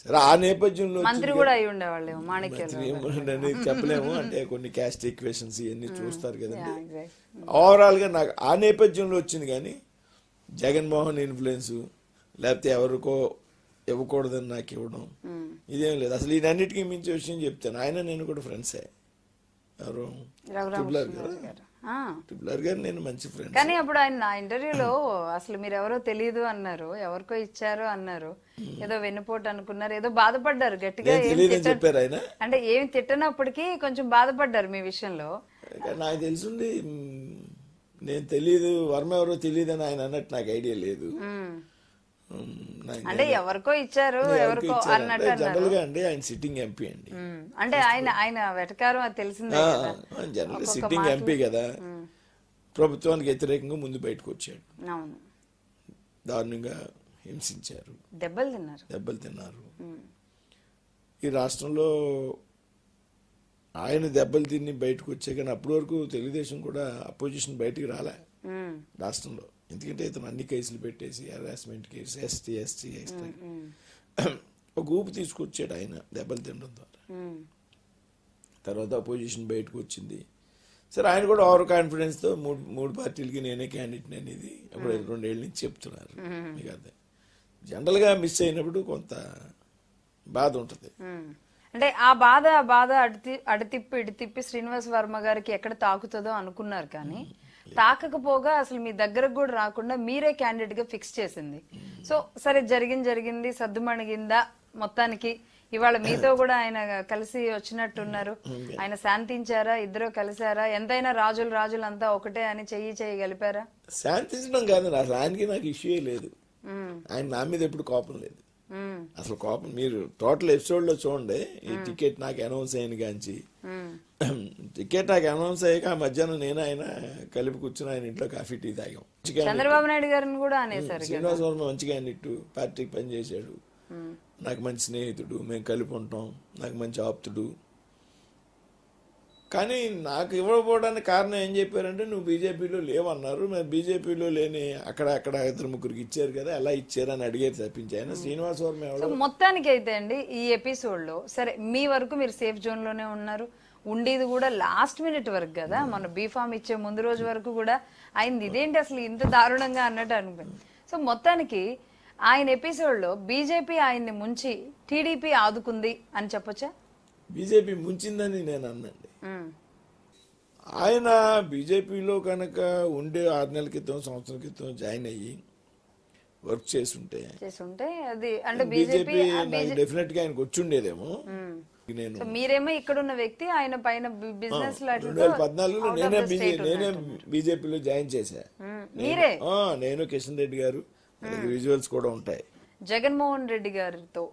సరే ఆ నేపథ్యంలో మంత్రి కూడా అయి ఉండేవాళ్ళు మాణిక్యాలు ఏమని చెప్పలేము, అంటే కొన్ని క్యాస్ట్ ఈక్వేషన్స్ ఇవన్నీ చూస్తారు కదండి. ఓవరాల్ గా నాకు ఆ నేపథ్యంలో వచ్చింది, కానీ జగన్మోహన్ ఇన్ఫ్లుయెన్స్ లేకపోతే ఎవరికో ఇవ్వకూడదని నాకు ఇవ్వడం ఇదేం లేదు. అసలు ఈయనన్నిటికీ మించి విషయం చెప్తాను, ఆయన నేను కూడా ఫ్రెండ్సే. ఎవరు ట్రిపులర్ గారు నేను మంచి ఫ్రెండ్. కానీ అప్పుడు ఆయన నా ఇంటర్వ్యూలో అసలు మీరు ఎవరో తెలియదు అన్నారు, ఎవరికో ఇచ్చారు అన్నారు, ఏదో వెన్నుపోటు అనుకున్నారు, ఏదో బాధపడ్డారు గట్టిగా. చెప్పారు ఆయన, అంటే ఏమి తిట్టనప్పటికీ కొంచెం బాధపడ్డారు మీ విషయంలో. నాకు తెలుసుండి, నేను తెలియదు వర్మ ఎవరో తెలియదు అని ఆయన అన్నట్టు నాకు ఐడియా లేదు. అంటే ఎవరికో ఇచ్చారు ఎవరికో అన్నట్టు జనరల్ గా అండి ఆయన సిట్టింగ్ ఎంపీ అండి. అంటే ఆయన వెటకారం అది తెలిసిందే జనరల్ సిట్టింగ్ ఎంపీ కదా, ప్రభుత్వానికి వ్యతిరేకంగా ముందు బయటకు వచ్చాడు, దారుణంగా హింసించారు, దెబ్బలు తిన్నారు. ఈ రాష్ట్రంలో ఆయన దెబ్బలు తిని బయటకు వచ్చే, కానీ అప్పటి వరకు తెలుగుదేశం కూడా అపోజిషన్ బయటికి రాలే రాష్ట్రంలో. ఎందుకంటే ఇతను అన్ని కేసులు పెట్టేసి హెరాస్మెంట్ కేసు, ఎస్టీ ఒక ఊపు తీసుకొచ్చాడు ఆయన దెబ్బలు తినడం ద్వారా. తర్వాత అపోజిషన్ బయటకు వచ్చింది. సరే ఆయన కూడా ఓవర్ కాన్ఫిడెన్స్తో మూడు పార్టీలకి నేనే క్యాండిడేట్ అనేది అప్పుడు 2 ఏళ్ళ నుంచి చెప్తున్నారు. మీకు అదే జనరల్గా మిస్ అయినప్పుడు కొంత బాధ ఉంటుంది. అంటే ఆ బాధ అడితిప్పి ఇడితిప్పి శ్రీనివాస్ వర్మ గారికి ఎక్కడ తాకుతుందో అనుకున్నారు, కానీ తాకకపోగా అసలు మీ దగ్గరకు కూడా రాకుండా మీరే క్యాండిడేట్ గా ఫిక్స్ చేసింది. సో సరే జరిగింది సద్దుమణిగిందా మొత్తానికి. ఇవాళ మీతో కూడా ఆయన కలిసి వచ్చినట్టున్నారు, ఆయన శాంతించారా, ఇద్దరు కలిసారా, ఎంతైనా రాజులు అంతా ఒకటే అని చెయ్యి కలిపారా? శాంతించడం కాదు, అసలు ఆయనకి నాకు ఇష్యూ లేదు, ఆయన నా మీద ఎప్పుడు కోపం లేదు. అసలు కోపం మీరు టోటల్ ఎపిసోడ్ లో చూడండి. ఈ టికెట్ నాకు అనౌన్స్ అయిన కాంచి, టికెట్ నాకు అనౌన్స్ అయ్యాక మధ్యాహ్నం నేను ఆయన కలిపి కూర్చుని ఆయన ఇంట్లో కాఫీ టీ తాగాం. చంద్రబాబు నాయుడు గారిని కూడా అనేసారు. శ్రీనివాస్ వర్మ మంచిగా అన్నిట్టు పార్టీకి పనిచేశాడు, నాకు మంచి స్నేహితుడు, మేము కలిపి ఉంటాం, నాకు మంచి ఆప్తుడు. కానీ నాకు ఇవ్వకపోవడానికి కారణం ఏం చెప్పారంటే, నువ్వు బీజేపీలో లేవన్నారు, మరి బీజేపీలో లేని అక్కడ 2-3 ఇచ్చారు కదా, ఎలా ఇచ్చారని అడిగేది తప్పించి ఆయన శ్రీనివాస్ వర్మ. మొత్తానికి అయితే అండి ఈ ఎపిసోడ్ లో సరే మీ వరకు మీరు సేఫ్ జోన్ లోనే ఉన్నారు, ఉండేది కూడా లాస్ట్ మినిట్ వరకు కదా, మన బీఫామ్ ఇచ్చే ముందు రోజు వరకు కూడా అయింది. ఇదేంటి అసలు ఇంత దారుణంగా అన్నట్టు అనిపించింది. సో మొత్తానికి ఆయన ఎపిసోడ్ లో బీజేపీ ఆయన్ని ముంచి టీడీపీ ఆదుకుంది అని చెప్పొచ్చా? బీజేపీ ముంచిందని నేను అన్నండి. ఆయన బీజేపీలో కనుక ఉండే 6 నెలల క్రితం సంవత్సరం క్రితం జాయిన్ అయ్యి వర్క్ చేస్తుంటే అది అంటే బీజేపీ డెఫినెట్ గా ఆయనకు వచ్చి ఉండేదేమో. నేను మీరేమో ఇక్కడ ఉన్న వ్యక్తి, ఆయన పైన బిజినెస్ 2014లో నేనే బీజేపీలో జాయిన్ చేశా. నేను కిషన్ రెడ్డి గారు, విజువల్స్ కూడా ఉంటాయి. జగన్మోహన్ రెడ్డి గారితో